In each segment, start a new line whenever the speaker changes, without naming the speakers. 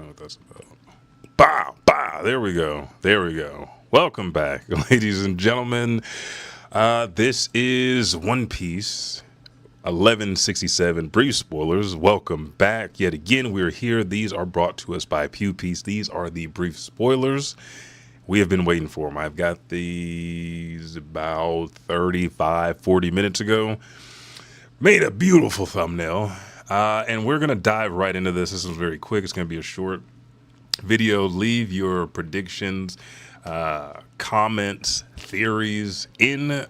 know what that's about. Bow, bow. There we go. There we go. Welcome back, ladies and gentlemen. This is One Piece 1167 brief spoilers. Welcome back yet again. We're here. These are brought to us by Pew Piece. These are the brief spoilers. We have been waiting for them. I've got these about 40 minutes ago. Made a beautiful thumbnail. And we're going to dive right into this. This is very quick. It's going to be a short video. Leave your predictions, comments, theories in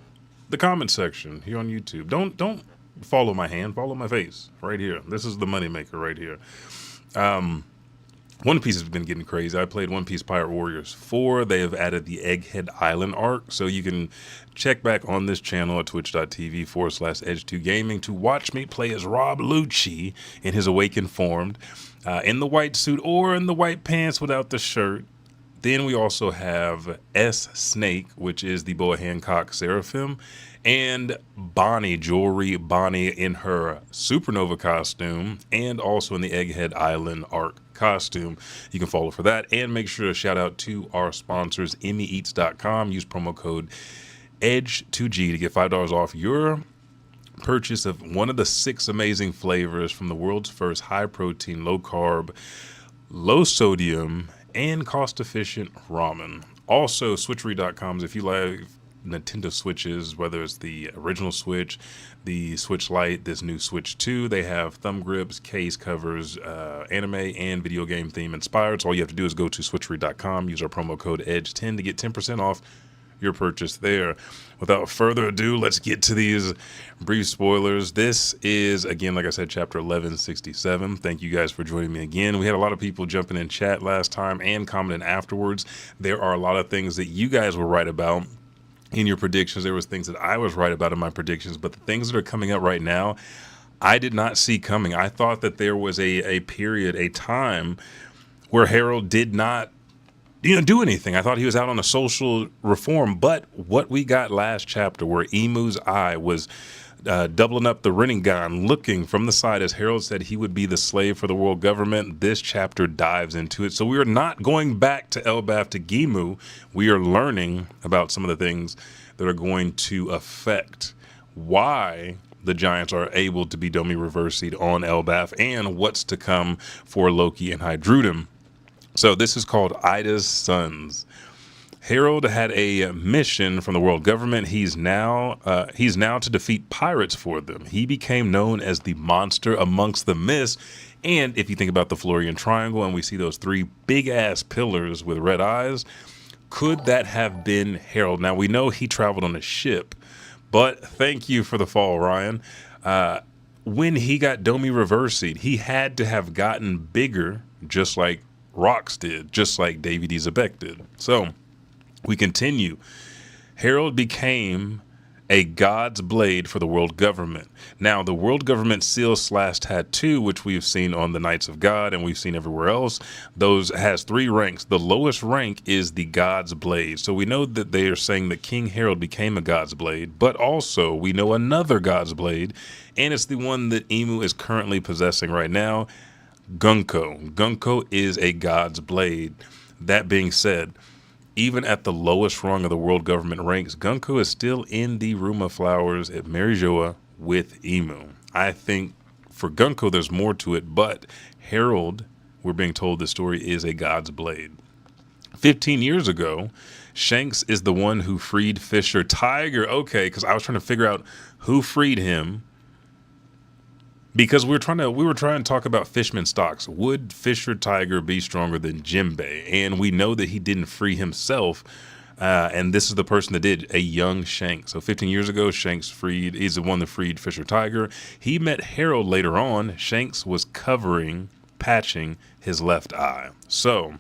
the comment section here on YouTube. Don't follow my hand. Follow my face right here. This is the moneymaker right here. One Piece has been getting crazy. I played One Piece Pirate Warriors 4. They have added the Egghead Island arc. So you can check back on this channel at twitch.tv/Edge2Gaming to watch me play as Rob Lucci in his awakened form, in the white suit or in the white pants without the shirt. Then we also have S. Snake, which is the Boa Hancock Seraphim, and Bonnie Jewelry, Bonnie in her Supernova costume, and also in the Egghead Island arc costume. You can follow for that, and make sure to shout out to our sponsors, EmmyEats.com. Use promo code EDGE2G to get $5 off your purchase of one of the 6 amazing flavors from the world's first high protein, low carb, low sodium, and cost efficient ramen. Also, switchery.com, if you like Nintendo Switches, whether it's the original Switch, the Switch Lite, this new Switch 2, they have thumb grips, case covers, anime and video game theme inspired. So all you have to do is go to switchery.com, use our promo code EDGE10 to get 10% off your purchase there. Without further ado, let's get to these brief spoilers. This is, again, like I said, chapter 1167. Thank you guys for joining me again. We had a lot of people jumping in chat last time and commenting afterwards. There are a lot of things that you guys were right about in your predictions. There was things that I was right about in my predictions, but the things that are coming up right now, I did not see coming. I thought that there was a period, a time where Harald did not do anything. I thought he was out on a social reform, but what we got last chapter where Emu's eye was doubling up the Rinnegan, looking from the side as Harald said he would be the slave for the world government, this chapter dives into it. So we are not going back to Elbaf to Gimu. We are learning about some of the things that are going to affect why the Giants are able to be Domi reversied on Elbaf and what's to come for Loki and Hydrudum. So this is called Ida's Sons. Harald had a mission from the world government. He's now to defeat pirates for them. He became known as the monster amongst the mists. And if you think about the Florian Triangle and we see those 3 big ass pillars with red eyes, could that have been Harald? Now we know he traveled on a ship, but thank you for the fall, Ryan. When he got Domi reversied, he had to have gotten bigger, just like Rocks did, just like Davy D. Zebek did. So we continue. Harald became a god's blade for the world government. Now, the world government seal / tattoo, which we've seen on the Knights of God and we've seen everywhere else, those has 3 ranks. The lowest rank is the god's blade. So we know that they are saying that King Harald became a god's blade, but also we know another god's blade, and it's the one that Emu is currently possessing right now, Gunko. Gunko is a god's blade. That being said, even at the lowest rung of the world government ranks, Gunko is still in the room of flowers at Marie Geoise with Emu. I think for Gunko there's more to it, but Harald, we're being told the story, is a god's blade. 15 years ago, Shanks is the one who freed Fisher Tiger. Okay, because I was trying to figure out who freed him, because we were trying to talk about Fishman stocks. Would Fisher Tiger be stronger than Jinbei? And we know that he didn't free himself. And this is the person that did, a young Shanks. So 15 years ago, Shanks he's the one that freed Fisher Tiger. He met Harald later on. Shanks was patching his left eye. So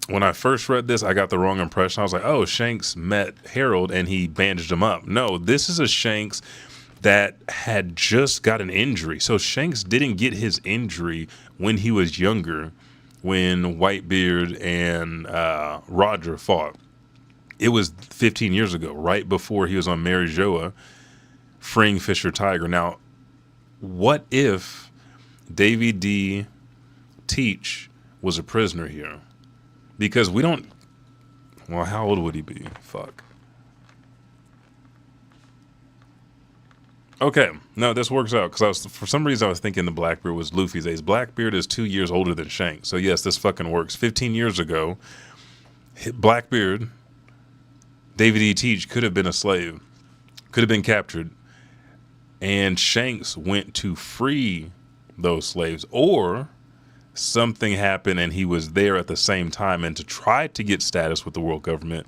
when I first read this, I got the wrong impression. I was like, oh, Shanks met Harald and he bandaged him up. No, this is a Shanks that had just got an injury. So Shanks didn't get his injury when he was younger, when Whitebeard and Roger fought. It was 15 years ago, right before he was on Marie Geoise, freeing Fisher Tiger. Now, what if Davy D Teach was a prisoner here. Because we don't... Well, how old would he be? Fuck. Okay, no, this works out because for some reason I was thinking the Blackbeard was Luffy's age. Blackbeard is 2 years older than Shanks, so yes, this fucking works. 15 years ago, Blackbeard, David E. Teach could have been a slave, could have been captured, and Shanks went to free those slaves, or something happened and he was there at the same time, and to try to get status with the world government,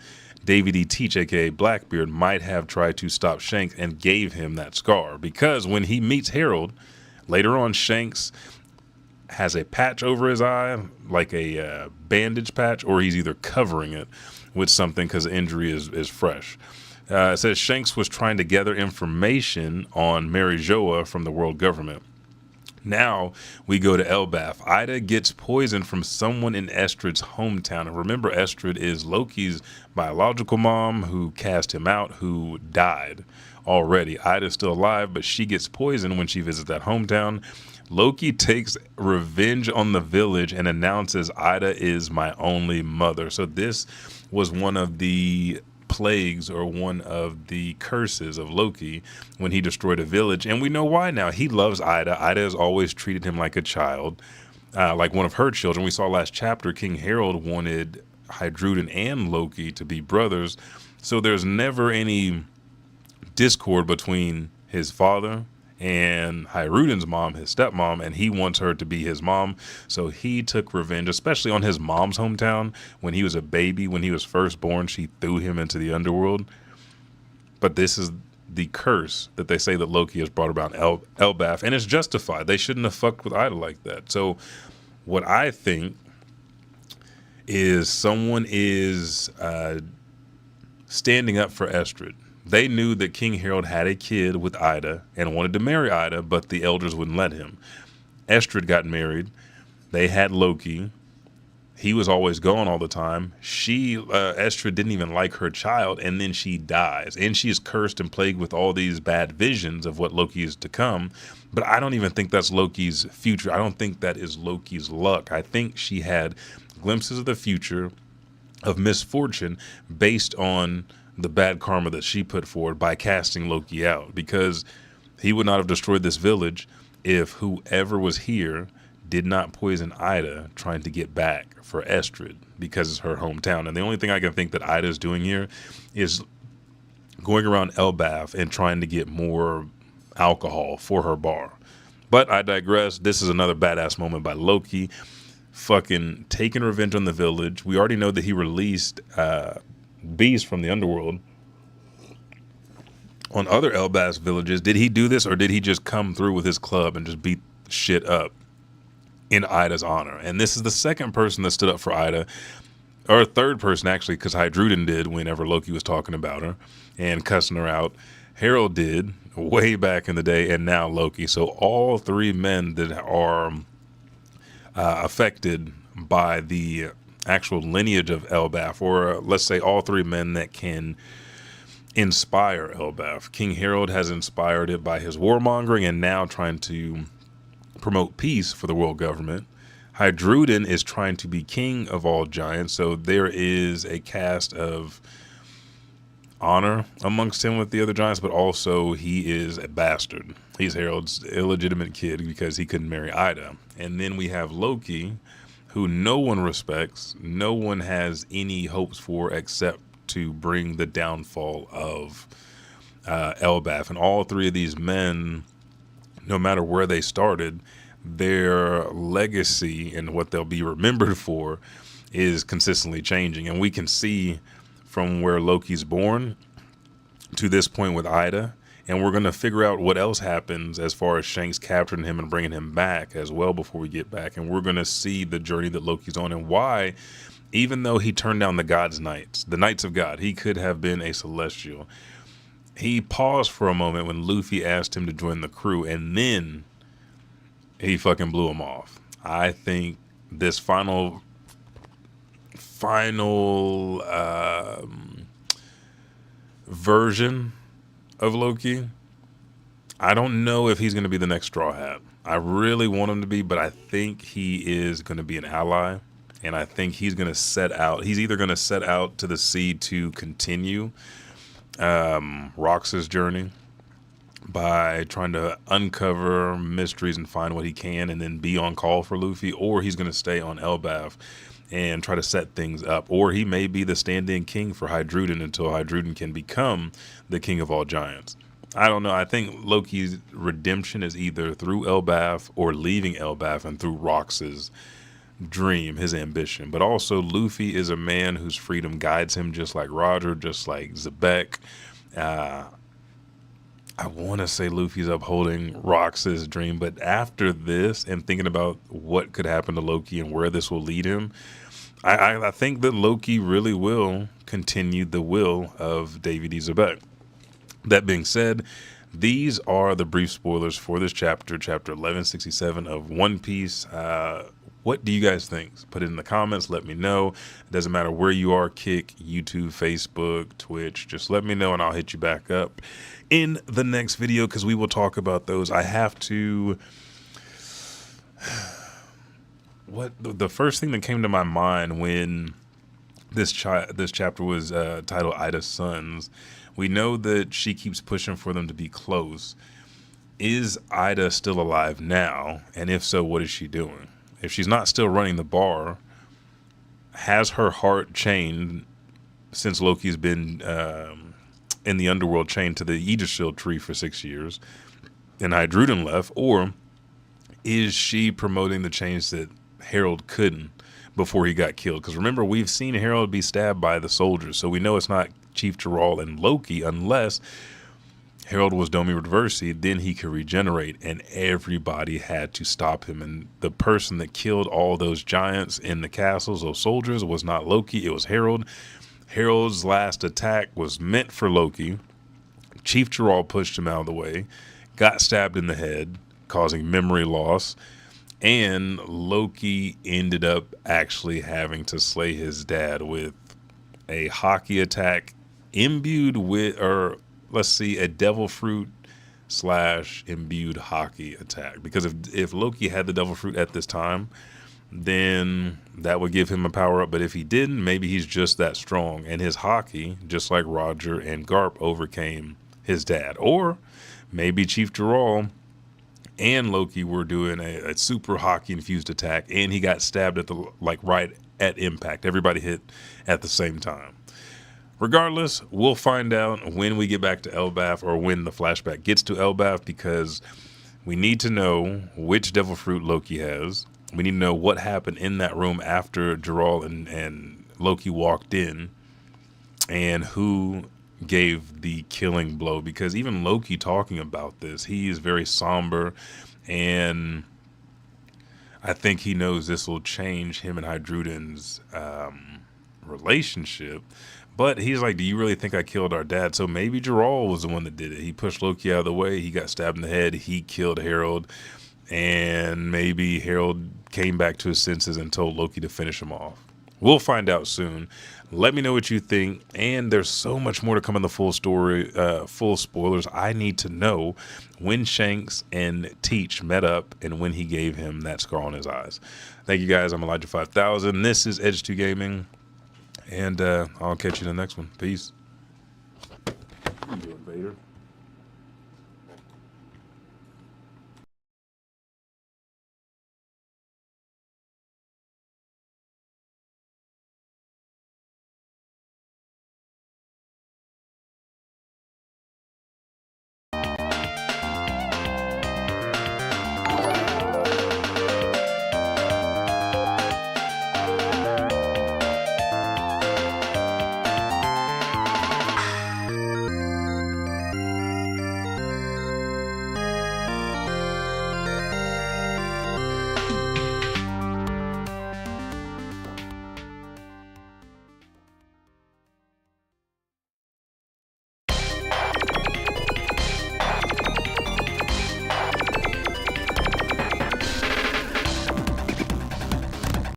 David E. Teach, aka Blackbeard, might have tried to stop Shanks and gave him that scar. Because when he meets Harald, later on, Shanks has a patch over his eye, like a bandage patch, or he's either covering it with something because the injury is fresh. It says Shanks was trying to gather information on Marie Geoise from the world government. Now we go to Elbaf. Ida gets poisoned from someone in Estrid's hometown. And remember, Estrid is Loki's biological mom who cast him out, who died already. Ida's still alive, but she gets poisoned when she visits that hometown. Loki takes revenge on the village and announces Ida is my only mother. So this was one of the plagues or one of the curses of Loki when he destroyed a village, and we know why now. He loves Ida. Ida has always treated him like a child, like one of her children. We saw last chapter King Harald wanted Heidruden and Loki to be brothers, so there's never any discord between his father and Heiruden's mom, his stepmom, and he wants her to be his mom. So he took revenge, especially on his mom's hometown. When he was a baby, when he was first born, she threw him into the underworld. But this is the curse that they say that Loki has brought about Elbaf, and it's justified. They shouldn't have fucked with Ida like that. So what I think is someone is standing up for Estrid. They knew that King Harald had a kid with Ida and wanted to marry Ida, but the elders wouldn't let him. Estrid got married. They had Loki. He was always gone all the time. Estrid didn't even like her child, and then she dies. And she is cursed and plagued with all these bad visions of what Loki is to come. But I don't even think that's Loki's future. I don't think that is Loki's luck. I think she had glimpses of the future of misfortune based on the bad karma that she put forward by casting Loki out, because he would not have destroyed this village if whoever was here did not poison Ida trying to get back for Estrid, because it's her hometown. And the only thing I can think that Ida is doing here is going around Elbaf and trying to get more alcohol for her bar. But I digress. This is another badass moment by Loki, fucking taking revenge on the village. We already know that he released beasts from the underworld on other Elbaf villages. Did he do this, or did he just come through with his club and just beat shit up in Ida's honor? And this is the second person that stood up for Ida, or a third person actually, because Heidruden did whenever Loki was talking about her and cussing her out. Harald did way back in the day, and now Loki. So all three men that are affected by the actual lineage of Elbaf, or let's say all three men that can inspire Elbaf. King Harald has inspired it by his warmongering and now trying to promote peace for the world government. Heidruden is trying to be king of all giants, so there is a cast of honor amongst him with the other giants, but also he is a bastard. He's Harald's illegitimate kid because he couldn't marry Ida. And then we have Loki, who no one respects, no one has any hopes for except to bring the downfall of Elbaf. And all three of these men, no matter where they started, their legacy and what they'll be remembered for is consistently changing. And we can see from where Loki's born to this point with Ida, and we're going to figure out what else happens as far as Shanks capturing him and bringing him back as well before we get back. And we're going to see the journey that Loki's on and why, even though he turned down the God's Knights, the Knights of God, he could have been a Celestial. He paused for a moment when Luffy asked him to join the crew, and then he fucking blew him off. I think this final version of Loki, I don't know if he's going to be the next Straw Hat. I really want him to be, but I think he is going to be an ally. And I think he's going to set out. He's either going to set out to the sea to continue Rox's journey by trying to uncover mysteries and find what he can and then be on call for Luffy, or he's going to stay on Elbaf and try to set things up, or he may be the stand-in king for Hydruden until Hydruden can become the king of all giants. I don't know. I think Loki's redemption is either through Elbaf or leaving Elbaf and through Rox's dream, his ambition. But also Luffy is a man whose freedom guides him, just like Roger, just like Zebek. I want to say Luffy's upholding Rox's dream, but after this and thinking about what could happen to Loki and where this will lead him, I think that Loki really will continue the will of David E. Zebek. That being said, these are the brief spoilers for this chapter, chapter 1167 of One Piece. What do you guys think? Put it in the comments. Let me know. It doesn't matter where you are, Kick, YouTube, Facebook, Twitch. Just let me know and I'll hit you back up in the next video because we will talk about those. I have to... What the first thing that came to my mind when this chapter was titled Ida's Sons, we know that she keeps pushing for them to be close. Is Ida still alive now? And if so, what is she doing? If she's not still running the bar, has her heart chained since Loki's been in the underworld chained to the Aegis tree for 6 years and Hydruden left? Or is she promoting the change that Harald couldn't before he got killed? Because remember, we've seen Harald be stabbed by the soldiers, so we know it's not Chief Gerald and Loki unless Harald was Domi Reversi, then he could regenerate, and everybody had to stop him. And the person that killed all those giants in the castles, those soldiers, was not Loki, it was Harald. Harald's last attack was meant for Loki. Chief Gerald pushed him out of the way, got stabbed in the head, causing memory loss, and Loki ended up actually having to slay his dad with a hockey attack imbued with, or let's see, a devil fruit / imbued hockey attack. Because if Loki had the devil fruit at this time, then that would give him a power up. But if he didn't, maybe he's just that strong. And his hockey, just like Roger and Garp, overcame his dad. Or maybe Chief Gerald and Loki were doing a super hockey infused attack, and he got stabbed at the right at impact. Everybody hit at the same time. Regardless, we'll find out when we get back to Elbaf, or when the flashback gets to Elbaf, because we need to know which devil fruit Loki has. We need to know what happened in that room after Gerald and Loki walked in, and who gave the killing blow. Because even Loki talking about this, he is very somber, and I think he knows this will change him and Hydruden's relationship. But he's like, do you really think I killed our dad? So maybe Gerald was the one that did it. He pushed Loki out of the way. He got stabbed in the head. He killed Harald. And maybe Harald came back to his senses and told Loki to finish him off. We'll find out soon. Let me know what you think. And there's so much more to come in the full story, full spoilers. I need to know when Shanks and Teach met up and when he gave him that scar on his eyes. Thank you guys. I'm Elijah 5000. This is Edge 2 Gaming. And I'll catch you in the next one. Peace. What are you doing, Vader?